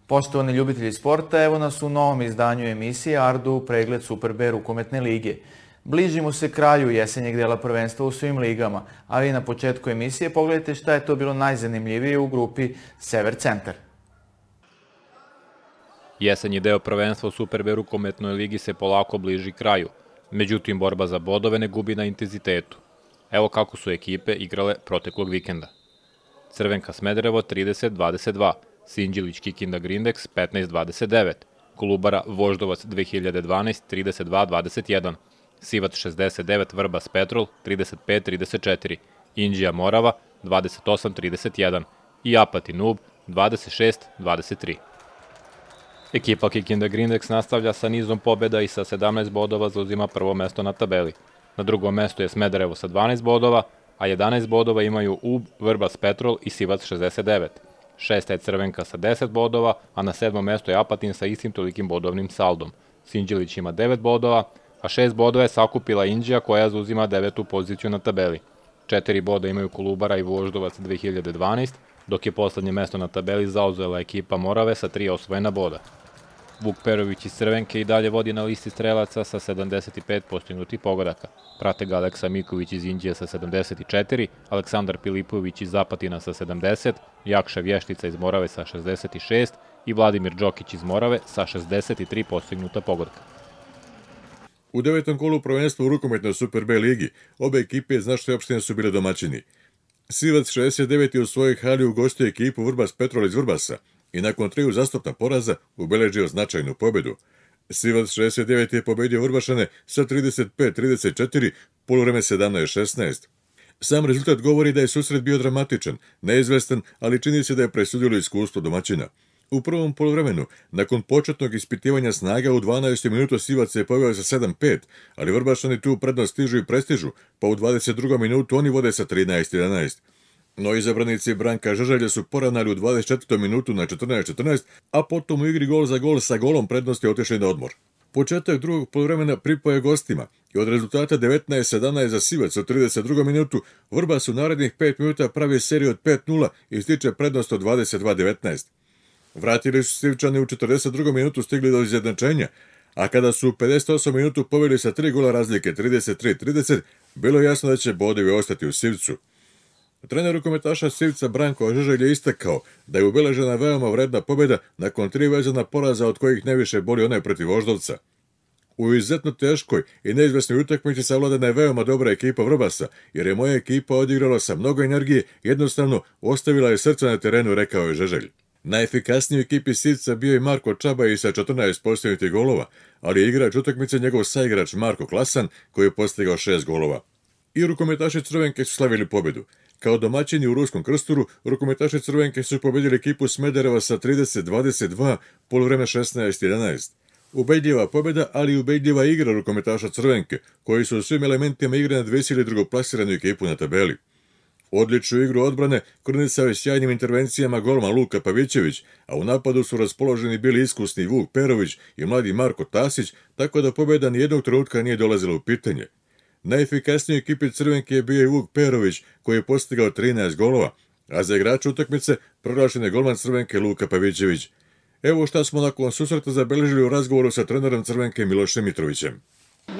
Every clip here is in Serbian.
Poštovani ljubitelji sporta, evo nas u novom izdanju emisije Ardu pregled Super B rukometne lige. Bližimo se kraju jesenjeg dela prvenstva u svim ligama, ali na početku emisije pogledajte šta je to bilo najzanimljivije u grupi Sever Centar. Jesenji deo prvenstva u Super B rukometnoj ligi se polako bliži kraju, međutim borba za bodove ne gubi na intenzitetu. Evo kako su ekipe igrale proteklog vikenda. Crvenka Smederevo 30-22, Sinđelić Kikinda Grindex 15-29, Kolubara Voždovac 2012 32-21, Sivac 69 Vrbas Petrol 35-34, Inđija Morava 28-31 i Apatin Nub 26-23. Ekipa Kikinda Grindex nastavlja sa nizom pobjeda i sa 17 bodova zauzima prvo mesto na tabeli. Na drugom mestu je Smederevo sa 12 bodova, a 11 bodova imaju UB, Vrbas Petrol i Sivac 69. Šesta je Crvenka sa 10 bodova, a na 7. mestu je Apatin sa istim tolikim bodovnim saldom. Sinđelić ima 9 bodova, a 6 bodova je sakupila Inđija koja zauzima 9. poziciju na tabeli. 4 boda imaju Kolubara i Voždovac 2012, dok je poslednje mesto na tabeli zauzela ekipa Morave sa 3 osvojena boda. Vuk Perović iz Crvenke i dalje vodi na listi strelaca sa 75 postignutih pogodaka. Prate ga Aleksa Miković iz Inđije sa 74, Aleksandar Pilipović iz Zapatina sa 70, Jakša Vještica iz Morave sa 66 i Vladimir Đokić iz Morave sa 63 postignuta pogodka. U 9. kolu prvenstva u rukometnoj Super B ligi obe ekipe iz naše opštine su bile domaćini. Sivac 69 je u svojoj hali ugostio ekipu Vrbas Petrol iz Vrbasa i nakon 3 uzastopna poraza ubeležio značajnu pobedu. Sivac 69 je pobedio Vrbašane sa 35-34, poluvreme 17-16. Sam rezultat govori da je susret bio dramatičan, neizvestan, ali čini se da je presudilo iskustvo domaćina. U prvom poluvremenu, nakon početnog ispitivanja snaga, u 12. minutu Sivac je poveo sa 7-5, ali Vrbašani tu prednost stižu i prestižu, pa u 22. minutu oni vode sa 13-11. No izabranici Branka Žeželja su poravnali u 24. minutu na 14-14, a potom u igri gol za gol sa golom prednosti otišli na odmor. Početak drugog poluvremena pripao je gostima i od rezultata 19-17 za Sivac u 32. minutu Vrbas u narednih 5 minuta pravi seriju od 5-0 i stiče prednost od 22-19. Vratili su Sivčani u 42. minutu stigli do izjednačenja, a kada su u 58. minutu poveli sa 3 gola razlike 33-30, bilo je jasno da će bodovi ostati u Sivcu. Trener rukometaša Sivca Branko Žeželj je istakao da je ubeležena veoma vredna pobjeda nakon 3 vezana poraza od kojih najviše boli onaj protiv Voždovca. U izuzetno teškoj i neizvesnoj utakmici savladana je veoma dobra ekipa Vrbasa, jer je moja ekipa odigrala sa mnogo energije, jednostavno ostavila je srce na terenu, rekao je Žeželj. Najefikasniji u ekipi Sivca bio je Marko Čabaj sa 14 postignutih golova, ali je igrač utakmice njegov saigrač Marko Klasan koji je postigao 6 golova. I rukometaši Crvenke su slavili pobjedu. Kao domaćini u Ruskom Krsturu, rukometaši Crvenke su pobedili ekipu Smedereva sa 30-22, poluvreme 16-11. Ubedljiva pobjeda, ali i ubedljiva igra rukometaša Crvenke, koji su u svim elementima igre nadvesili drugoplasiranu ekipu na tabeli. Odličnu igru odbrane krunisao je sjajnim intervencijama golman Luka Pavićević, a u napadu su raspoloženi bili iskusni Vuk Perović i mladi Marko Tasić, tako da pobjeda nijednog trenutka nije dolazila u pitanje. Najefikasniji u ekipi Crvenke je bio i Vuk Perović, koji je postigao 13 golova, a za igrača utakmice proglašen je golman Crvenke Luka Pavićević. Evo šta smo nakon susreta zabeležili u razgovoru sa trenerom Crvenke Milošem Mitrovićem.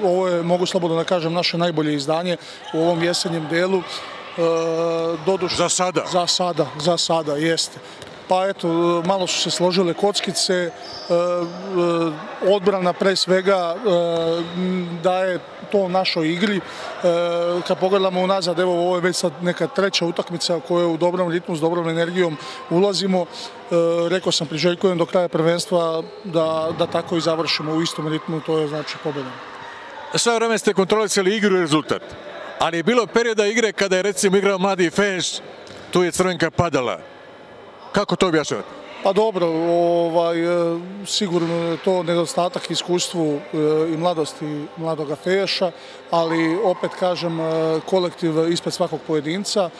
Ovo je, mogu slobodno da kažem, naše najbolje izdanje u ovom jesenjem delu. Za sada, jeste. Pa eto, malo su se složile kockice, odbrana pre svega daje to našoj igri. Kad pogledamo unazad, evo ovo je već sad neka treća utakmica u kojoj u dobrom ritmu, s dobrom energijom ulazimo. Rekao sam, priželjkujem do kraja prvenstva da tako i završimo u istom ritmu, to je znači pobjeda. Sve vreme ste kontrolisali igru i rezultat, ali je bilo perioda igre kada je recimo igrao mladi Fenš, tu je Crvenka padala. Kako to objašnjavate? Pa dobro, sigurno je to nedostatak iskustvu i mladosti mladoga Feša, ali opet kažem, kolektiv ispred svakog pojedinca.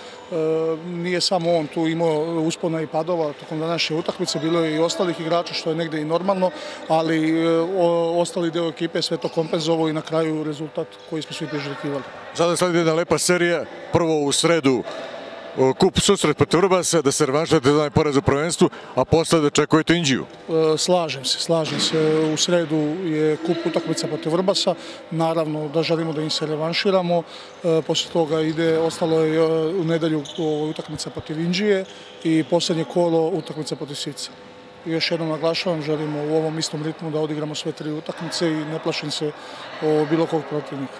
Nije samo on tu imao uspona i padova tokom današnje utakmice, bilo je i ostalih igrača, što je negde i normalno, ali ostali deo ekipe sve to kompenzovao i na kraju rezultat koji smo svi priželjkivali. Sada sledi jedna lepa serija, prvo u sredu kup susret protiv Vrbasa, da se revanširate za onaj poraz u prvenstvu, a posle da očekujete Inđiju. Slažem se. U sredu je kup utakmica protiv Vrbasa. Naravno da želimo da im se revanširamo. Posle toga ostalo je u nedelju utakmica protiv Inđije i posljednje kolo utakmica protiv Sica. Još jednom naglašavam, želimo u ovom istom ritmu da odigramo sve 3 utakmice i ne plašim se o bilo kog protivnika.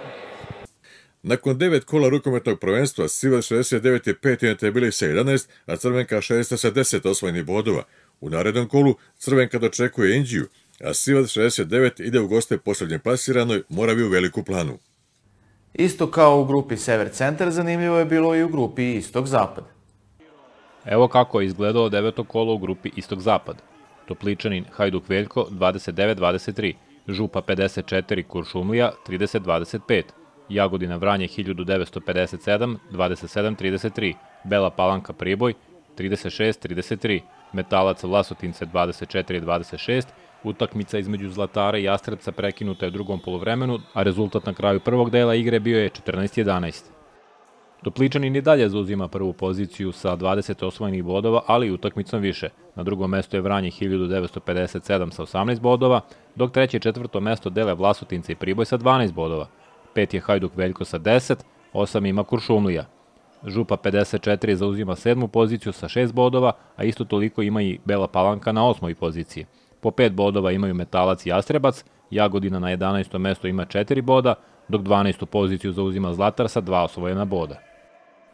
Nakon 9 kola rukometnog prvenstva, Sivac 69 je 5. na tabeli sa 11, a Crvenka 6. sa 10 osvojenih bodova. U narednom kolu Crvenka dočekuje Inđiju, a Sivac 69 ide u goste posljednje plasiranoj Moraviju Veliku Planu. Isto kao u grupi Sever-Centar, zanimljivo je bilo i u grupi Istok-Zapad. Evo kako je izgledalo 9. kolo u grupi Istok-Zapad. Topličanin Hajduk Veljko 29-23, Župa 54, Kuršumlija 30-25, Jagodina Vranje 1957, 27-33, Bela Palanka Priboj 36-33, Metalac Vlasotince 24-26, utakmica između Zlatara i Jastrebca prekinuta je u drugom poluvremenu, a rezultat na kraju prvog dela igre bio je 14-11. Topličanin i dalje zauzima prvu poziciju sa 20 osvojenih bodova, ali i utakmicom više. Na drugom mestu je Vranje 1957 sa 18 bodova, dok treće i četvrto mesto dele Vlasotince i Priboj sa 12 bodova. 5 je Hajduk Veljko sa 10, 8 ima Kuršumlija. Župa 54 zauzima 7. poziciju sa 6 bodova, a isto toliko ima i Bela Palanka na 8. poziciji. Po 5 bodova imaju Metalac i Jastrebac, Jagodina na 11. mesto ima 4 boda, dok 12. poziciju zauzima Zlatar sa 2 osvojena boda.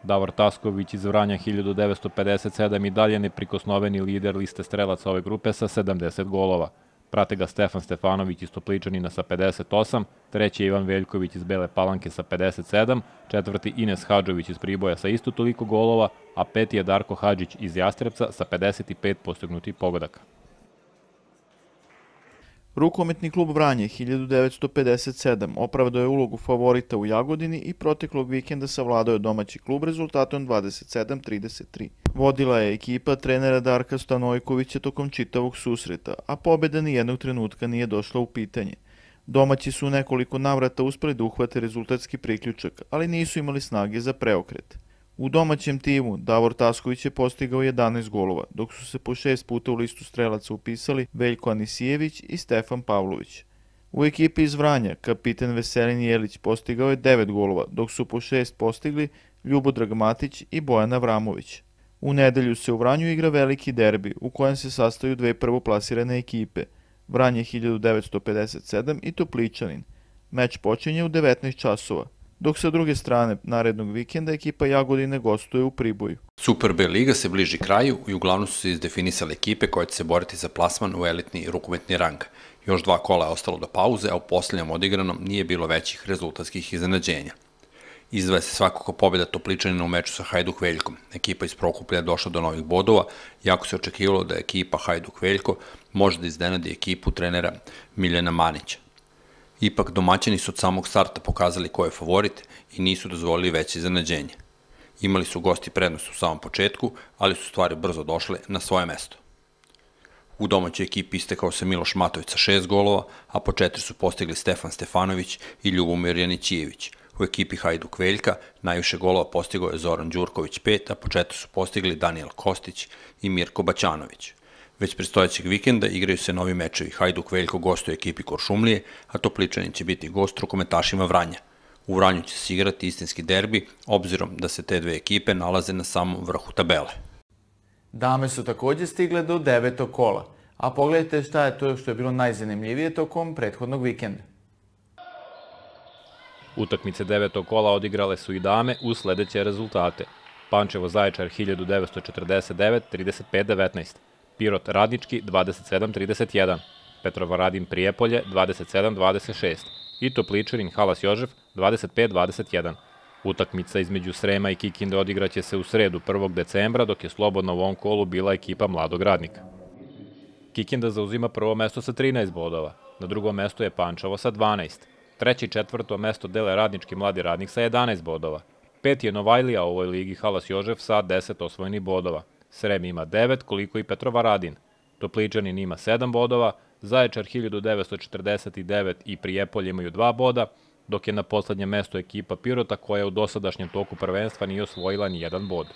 Davor Tasković iz Vranja 1957 i dalje neprikosnoveni lider liste strelaca ove grupe sa 70 golova. Prate ga Stefan Stefanović iz Topličanina sa 58, treći je Ivan Veljković iz Bele Palanke sa 57, četvrti Ines Hadžović iz Priboja sa isto toliko golova, a peti je Darko Hadžić iz Jastrebca sa 55 postignutih pogodaka. Rukometni klub Vranje 1957 opravdao je ulogu favorita u Jagodini i proteklog vikenda savladao je domaći klub rezultatom 27-33. Vodila je ekipa trenera Darka Stanojkovića tokom čitavog susreta, a pobjeda nijednog trenutka nije došla u pitanje. Domaći su u nekoliko navrata uspeli da uhvate rezultatski priključak, ali nisu imali snage za preokret. U domaćem timu Davor Tasković je postigao 11 golova, dok su se po 6 puta u listu strelaca upisali Veljko Anisijević i Stefan Pavlović. U ekipi iz Vranja kapiten Veselin Jelić postigao je 9 golova, dok su po 6 postigli Ljubodrag Matić i Bojan Avramović. U nedelju se u Vranju igra veliki derbi, u kojem se sastaju dve prvoplasirane ekipe, Vranje 1957 i Topličanin. Meč počinje u 19 časova. Dok sa druge strane narednog vikenda ekipa Jagodine gostuje u Priboju. Super B liga se bliži kraju i uglavnom su se izdefinisale ekipe koje će se boriti za plasman u elitni rukometni rang. Još 2 kola je ostalo do pauze, a u posljednjem odigranom nije bilo većih rezultatskih iznenađenja. Izdvaja se svakako pobjeda Topličanina u meču sa Hajduk Veljkom. Ekipa iz Prokuplja je došla do novih bodova, jako se očekivalo da ekipa Hajduk Veljko može da iznenadi ekipu trenera Miljana Manića. Ipak domaćini su od samog starta pokazali ko je favorit i nisu dozvolili veće iznenađenje. Imali su gosti prednost u samom početku, ali su stvari brzo došle na svoje mesto. U domaćoj ekipi istekao se Miloš Matović sa 6 golova, a po 4 su postigli Stefan Stefanović i Ljubomir Janićijević. U ekipi Hajduk Veljka najviše golova postigao je Zoran Đurković 5, a po 4 su postigli Danijel Kostić i Mirko Baćanović. Već predstojećeg vikenda igraju se novi mečevi. Hajduk Veljko gostuje ekipi Kuršumlije, a Topličanin će biti gost rukometašima Vranja. U Vranju će se igrati istinski derbi, obzirom da se te dve ekipe nalaze na samom vrhu tabele. Dame su također stigle do 9. kola, a pogledajte šta je to što je bilo najzanimljivije tokom prethodnog vikenda. Utakmice 9. kola odigrale su i dame uz sledeće rezultate. Pančevo Zaječar 1949, 35-19. Pirot Radnički 27-31, Petrovaradin Prijepolje 27-26 i Topličanin Halas Jožef 25-21. Utakmica između Srema i Kikinde odigraće se u sredu 1. decembra, dok je slobodna u ovom kolu bila ekipa Mladog Radnika. Kikinda zauzima prvo mesto sa 13 bodova, na drugom mestu je Pančevo sa 12, treće i četvrto mesto dele Radnički Mladi Radnik sa 11 bodova. Peti je Novajlija u ovoj ligi Halas Jožef sa 10 osvojenih bodova. Srem ima 9, koliko i Petrovaradin. Topličanin ima 7 bodova, Zaječar 1949 i Prijepolje imaju 2 boda, dok je na poslednjem mestu ekipa Pirota koja u dosadašnjem toku prvenstva nije osvojila ni jedan bod.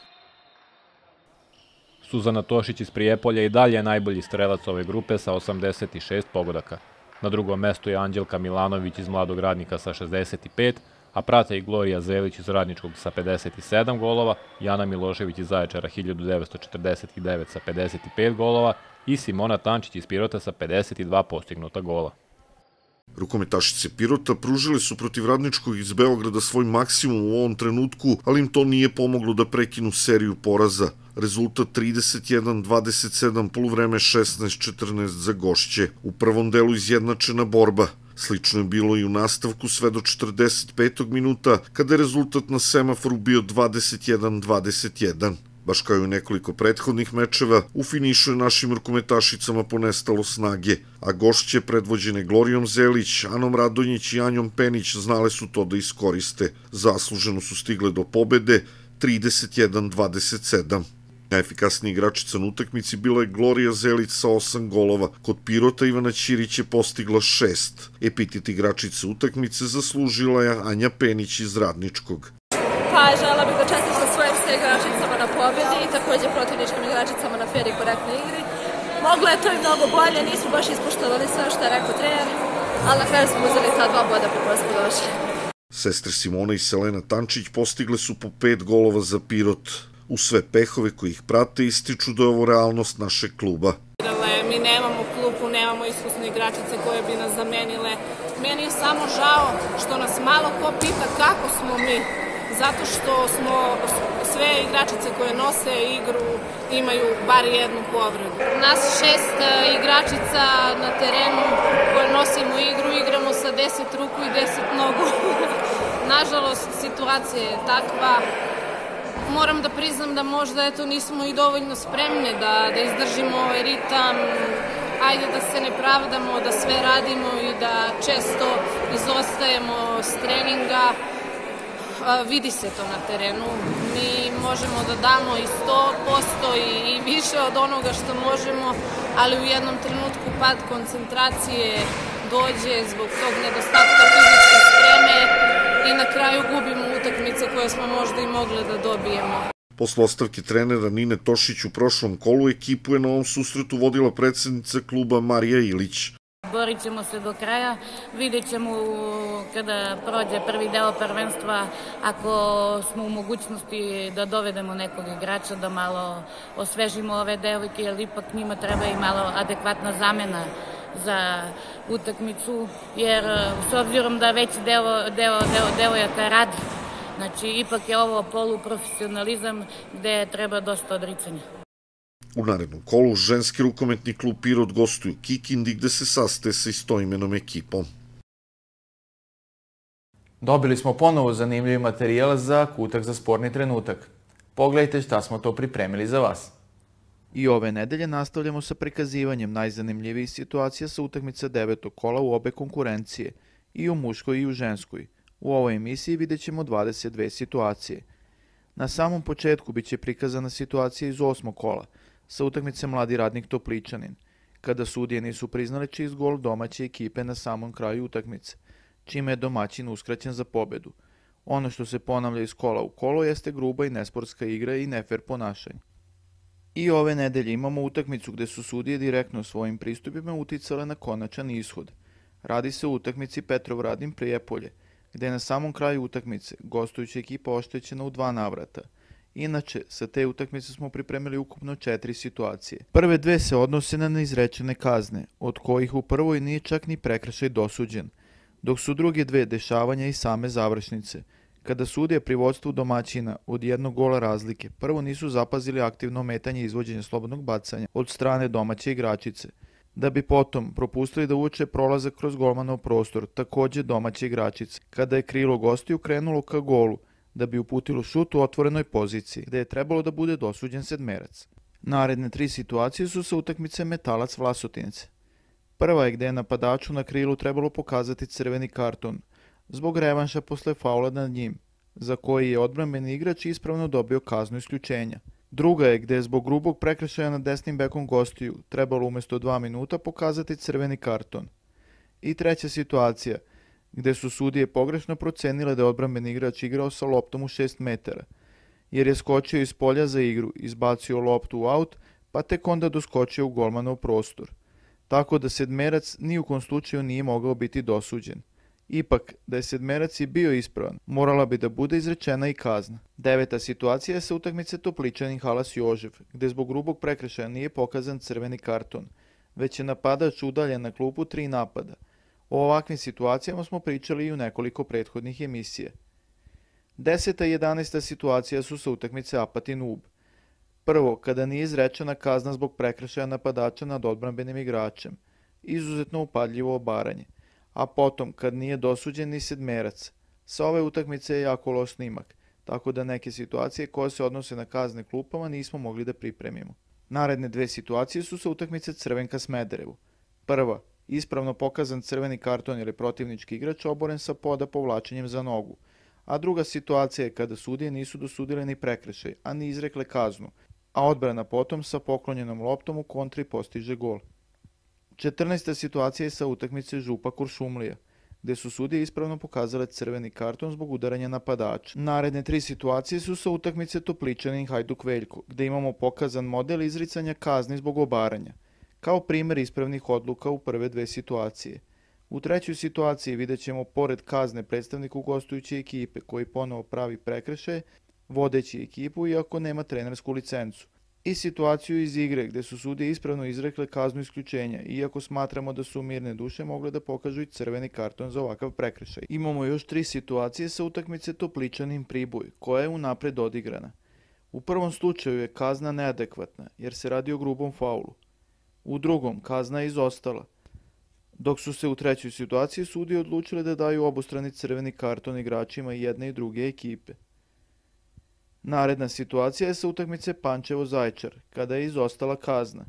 Suzana Tošić iz Prijepolja i dalje je najbolji strelac ove grupe sa 86 pogodaka. Na drugom mestu je Anđelka Milanović iz Mladog Radnika sa 65, a prate i Glorija Zelić iz Radničkog sa 57 golova, Jana Milošević iz Zaječara 1949 sa 55 golova i Simona Tančić iz Pirota sa 52 postignuta gola. Rukometašice Pirota pružile su protiv Radničkog iz Beograda svoj maksimum u ovom trenutku, ali im to nije pomoglo da prekinu seriju poraza. Rezultat 31-27, poluvreme 16-14 za gošće. U prvom delu izjednačena borba. Slično je bilo i u nastavku sve do 45. minuta, kada je rezultat na semaforu bio 21-21. Baš kao i u nekoliko prethodnih mečeva, u finišu je našim rukometašicama ponestalo snage, a gošće predvođene Glorijom Zelić, Anom Radonjić i Anjom Penić znale su to da iskoriste. Zasluženo su stigle do pobede 31-27. Najefikasnija igračica na utakmici bila je Glorija Zelić sa 8 golova. Kod Pirota Ivana Ćirić je postigla 6. Epitet igračice utakmice zaslužila je Anja Penić iz Radničkog. Žela bih da čestitam svojim sve igračicama na pobjedi i takođe protivničkim igračicama na fer i korektnoj igri. Moglo je to i mnogo bolje, nismo baš ispoštovali sve što je rekao trener, ali na kraju smo uzeli ta 2 boda po koje smo došli. Sestre Simona i Selena Tančić postigle su po 5 golova za Pirot. U sve pehove koji ih prate ističu da je ovo realnost našeg kluba. Mi nemamo klupu, nemamo iskusne igračice koje bi nas zamenile. Meni je samo žao što nas malo ko pita kako smo mi. Zato što smo sve igračice koje nose igru imaju bar jednu povredu. Nas 6 igračica na terenu koje nosimo igru, igramo sa 10 ruku i 10 nogu. Nažalost, situacija je takva. Moram da priznam da možda nismo i dovoljno spremne da izdržimo ovaj ritam. Ajde da se ne pravdamo, da sve radimo i da često izostajemo s treninga. Vidi se to na terenu. Mi možemo da damo i 100% i više od onoga što možemo, ali u jednom trenutku pad koncentracije dođe zbog tog nedostatka fizičke spreme i na kraju gubimo utakmice koje smo možda i mogli da dobijemo. Posle ostavke trenera Nine Tošić u prošlom kolu, ekipu je na ovom susretu vodila predsednica kluba Marija Ilić. Borit ćemo se do kraja, vidjet ćemo kada prođe prvi deo prvenstva, ako smo u mogućnosti da dovedemo nekog igrača, da malo osvežimo ove devojke, jer ipak njima treba i malo adekvatna zamena za utakmicu, jer s obzirom da veći deo devojaka radi, znači ipak je ovo poluprofesionalizam gde treba dosta odricanja. U narednom kolu ženski rukometni klub Pirot gostuju Kikindi gde se sastaje sa istoimenom ekipom. Dobili smo ponovo zanimljivi materijal za kutak za sporni trenutak. Pogledajte šta smo to pripremili za vas. I ove nedelje nastavljamo sa prikazivanjem najzanimljivijih situacija sa utakmica 9. kola u obe konkurencije, i u muškoj i u ženskoj. U ovoj emisiji vidjet ćemo 22 situacije. Na samom početku biće prikazana situacija iz 8. kola, sa utakmice Mladi Radnik Topličanin, kada sudije nisu priznali čist gol domaće ekipe na samom kraju utakmice, čime je domaćin uskraćen za pobedu. Ono što se ponavlja iz kola u kolo jeste gruba i nesportska igra i nefer ponašanje. I ove nedelje imamo utakmicu gde su sudije direktno svojim pristupima uticale na konačan ishod. Radi se o utakmici Petrov-Radin Prijepolje, gde je na samom kraju utakmice gostujuća ekipa oštećena u 2 navrata. Inače, sa te utakmice smo pripremili ukupno 4 situacije. Prve 2 se odnose na neizrečene kazne, od kojih u prvoj nije čak ni prekršaj dosuđen, dok su druge 2 dešavanja i same završnice, kada sudije pri vodstvu domaćina od 1 gola razlike prvo nisu zapazili aktivno ometanje izvođenja slobodnog bacanja od strane domaće igračice, da bi potom propustili da uoče prolazak kroz golmanov prostor, takođe domaće igračice, kada je krilo gostiju krenulo ka golu, da bi uputilo šut u otvorenoj poziciji, gde je trebalo da bude dosuđen sedmerac. Naredne 3 situacije su sa utakmice Metalac Vlasotince. Prva je gde je napadaču na krilu trebalo pokazati crveni karton, zbog revanša posle faula nad njim, za koji je odbrambeni igrač ispravno dobio kaznu isključenja. Druga je gde je zbog grubog prekršaja nad desnim bekom gostiju trebalo umesto 2 minuta pokazati crveni karton. I treća situacija, gde su sudije pogrešno procenile da je odbrambeni igrač igrao sa loptom u 6 metara jer je skočio iz polja za igru, izbacio loptu u aut, pa tek onda doskočio u golmanov prostor. Tako da sedmerac ni u kom slučaju nije mogao biti dosuđen. Ipak, da je sedmerac i bio ispravan, morala bi da bude izrečena i kazna. 9. situacija je sa utakmice Topličanin Halas Jožev, gde zbog grubog prekršaja nije pokazan crveni karton, već je napadač udaljen na klupu 3 napada. O ovakvim situacijama smo pričali i u nekoliko prethodnih emisija. 10. i 11. situacija su sa utakmice Apatin Ub. Prvo, kada nije izrečena kazna zbog prekršaja napadača nad odbrambenim igračem, izuzetno upadljivo obaranje, a potom kad nije dosuđen ni sedmerac. Sa ove utakmice je jako loš snimak, tako da neke situacije koje se odnose na kazne klupama nismo mogli da pripremimo. Naredne 2 situacije su sa utakmice Crvenka Smederevu. Prva, ispravno pokazan crveni karton jer je protivnički igrač oboren sa poda povlačenjem za nogu, a druga situacija je kada sudije nisu dosudile ni prekršaj, a ni izrekle kaznu, a odbrana potom sa poklonjenom loptom u kontri postiže gol. 14. situacija je sa utakmice Župa Kuršumlija, gde su sudije ispravno pokazale crveni karton zbog udaranja napadača. Naredne 3 situacije su sa utakmice Topličanin Hajduk Veljko, gde imamo pokazan model izricanja kazni zbog obaranja, kao primer ispravnih odluka u prve 2 situacije. U 3. situaciji vidjet ćemo pored kazne predstavniku gostujuće ekipe koji ponovo pravi prekršaje, vodeći ekipu iako nema trenersku licencu, i situaciju iz igre gde su sudije ispravno izrekle kaznu isključenja, iako smatramo da su mirne duše mogle da pokažu i crveni karton za ovakav prekršaj. Imamo još 3 situacije sa utakmice Topličanin Priboj, koja je unapred odigrana. U prvom slučaju je kazna neadekvatna, jer se radi o grubom faulu. U drugom, kazna je izostala, dok su se u 3. situaciji sudije odlučile da daju obostrani crveni karton igračima jedne i druge ekipe. Naredna situacija je sa utakmice Pančevo-Zaječar, kada je izostala kazna.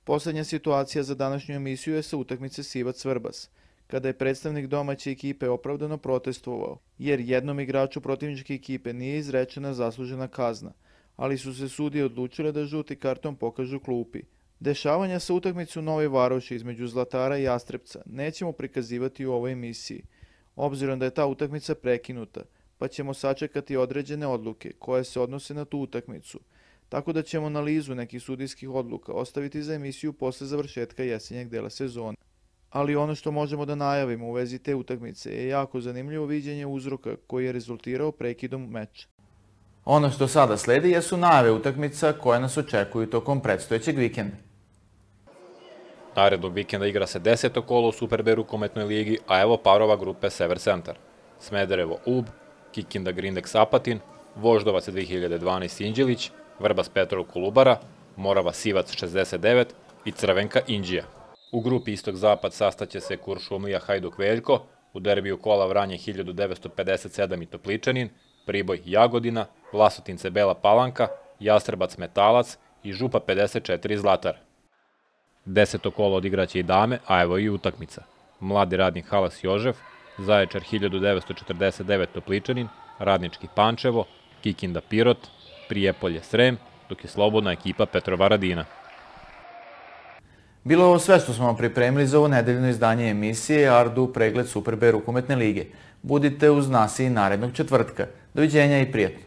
Poslednja situacija za današnju emisiju je sa utakmice Sivac-Vrbas, kada je predstavnik domaće ekipe opravdano protestovao, jer jednom igraču protivničke ekipe nije izrečena zaslužena kazna, ali su se sudije odlučile da žuti karton pokažu klupi. Dešavanja sa utakmicu Nove Varoši između Zlatara i Jastrebca nećemo prikazivati u ovoj emisiji, obzirom da je ta utakmica prekinuta, pa ćemo sačekati određene odluke koje se odnose na tu utakmicu, tako da ćemo analizu nekih sudijskih odluka ostaviti za emisiju posle završetka jesenjeg dela sezone. Ali ono što možemo da najavimo u vezi te utakmice je jako zanimljivo viđenje uzroka koji je rezultirao prekidom meča. Ono što sada sledi jesu najave utakmica koje nas očekuju tokom predstojećeg vikenda. Narednog vikenda igra se 10. kolo u Super B rukometnoj ligi, a evo parova grupe Sever Centar. Smederevo Ub, Kikinda Grindex Apatin, Voždovac 2012 Inđelić, Vrbas Petrol Kolubara, Morava Sivac 69 i Crvenka Inđija. U grupi Istok-Zapad sastaće se Kuršumlija Hajduk Veljko, u derbiju kola Vranje 1957 i Topličanin, Priboj Jagodina, Vlasotince Bela Palanka, Jastrebac Metalac i Župa 54 Zlatar. 10. kolo odigraće i dame, a evo i utakmica. Mladi radnik Halas Jožev, Zaječar 1949 Topličanin, Radnički Pančevo, Kikinda Pirot, Prijepolje Srem, dok je slobodna ekipa Petrovaradina. Bilo je ovo sve što smo vam pripremili za ovo nedeljno izdanje emisije Ardu pregled Super B rukometne lige. Budite uz nas i narednog četvrtka. Doviđenja i prijatno.